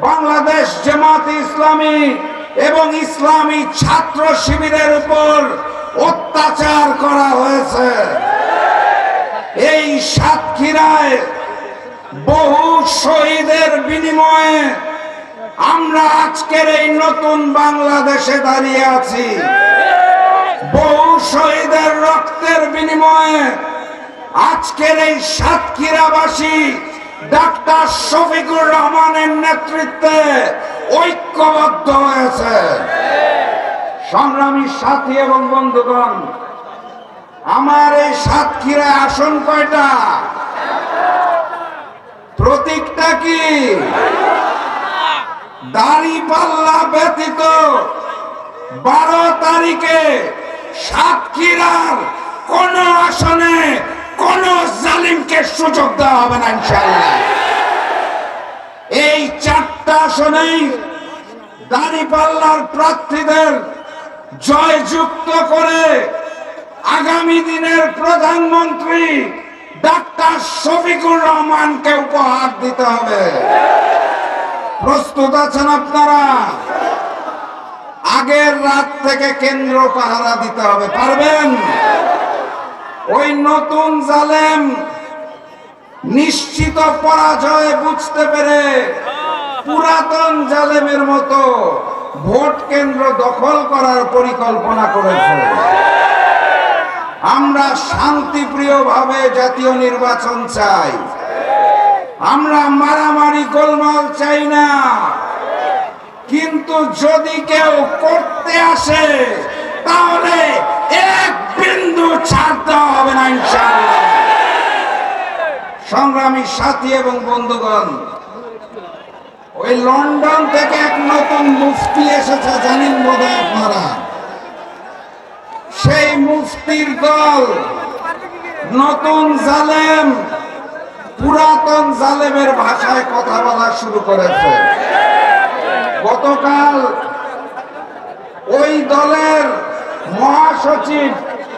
বাংলাদেশ জামাতে ইসলামী এবং ইসলামী ছাত্র শিবিরের উপর অত্যাচার করা হয়েছে। এই সাতক্ষীরায় বহু শহীদের বিনিময়ে আমরা আজকের এই নতুন বাংলাদেশে দাঁড়িয়ে আছি। বহু শহীদের রক্তের বিনিময়ে আজকের এই সাতক্ষীরাবাসী ডাক্তার শফিকুর রহমানের নেতৃত্বে ঐক্যবদ্ধ হয়েছে। সংগ্রামী সাথী এবং বন্ধুগণ, আমার এই সাতক্ষীরায় আসন কয়টা? প্রতীকটা কি? দাঁড়িপাল্লা ব্যতীত 12 তারিখে সাতক্ষীরার কোন আসনে কোন জালিমকে সুযোগ দেওয়া হবে না ইনশাআল্লাহ। এই 4টা আসনেই দাঁড়িপাল্লার প্রার্থীদের জয়যুক্ত করে আগামী দিনের প্রধানমন্ত্রী ডাক্তার শফিকুর রহমানকে উপহার দিতে হবে। প্রস্তুত আছেন আপনারা? আগের রাত থেকে কেন্দ্র পাহারা দিতে হবে, পারবেন? ওই নতুন জালেম নিশ্চিত পরাজয় বুঝতে পেরে পুরাতন জালেমের মতো ভোট কেন্দ্র দখল করার পরিকল্পনা করেছে। আমরা শান্তিপ্রিয় ভাবে জাতীয় নির্বাচন চাই। আমরা মারামারি গোলমাল চাই না। কিন্তু যদি কেউ করতে আসে তাহলে এক বিন্দু ছাড় দেওয়া হবে না ইনশাআল্লাহ। সংগ্রামী সাথী এবং বন্ধুগণ, ওই লন্ডন থেকে এক নতুন মুফতি এসেছে, জানেন বোধহয় আপনারা। সেই মুফতির দল নতুন জালেম পুরাতন জালেমের ভাষায় কথা বলা শুরু করেছে। গতকাল ওই দলের মহাসচিব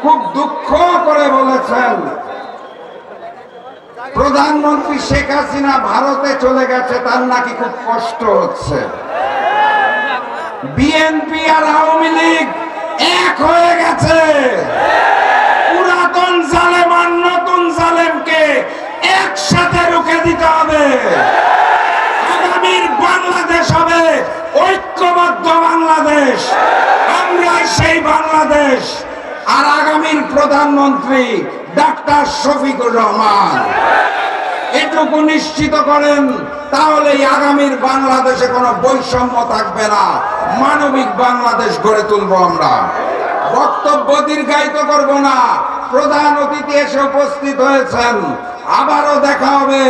খুব দুঃখ করে বলেছেন, প্রধানমন্ত্রী শেখ হাসিনা ভারতে চলে গেছে, তার নাকি খুব কষ্ট হচ্ছে। বিএনপি আর আওয়ামী লীগ এক হয়ে গেছে। পুরাতন জালেম আর নতুন জালেমকে একসাথে রুখে দিতে হবে। আগামীর বাংলাদেশ হবে ঐক্যবদ্ধ বাংলাদেশ। আমরাই সেই বাংলাদেশ। আর আগামীর প্রধানমন্ত্রী ডাক্তার শফিকুর রহমান। এটুকু নিশ্চিত করেন, তাহলেই আগামীর বাংলাদেশে কোনো বৈষম্য থাকবে না। মানবিক বাংলাদেশ গড়ে তুলব আমরা। বক্তব্য দীর্ঘায়িত করব না। প্রধান অতিথি এসে উপস্থিত হয়েছেন। আবারও দেখা হবে,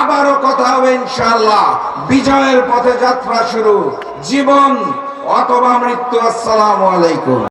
আবারও কথা হবে ইনশাআল্লাহ। বিজয়ের পথে যাত্রা শুরু। জীবন অথবা মৃত্যু। আসসালামু আলাইকুম।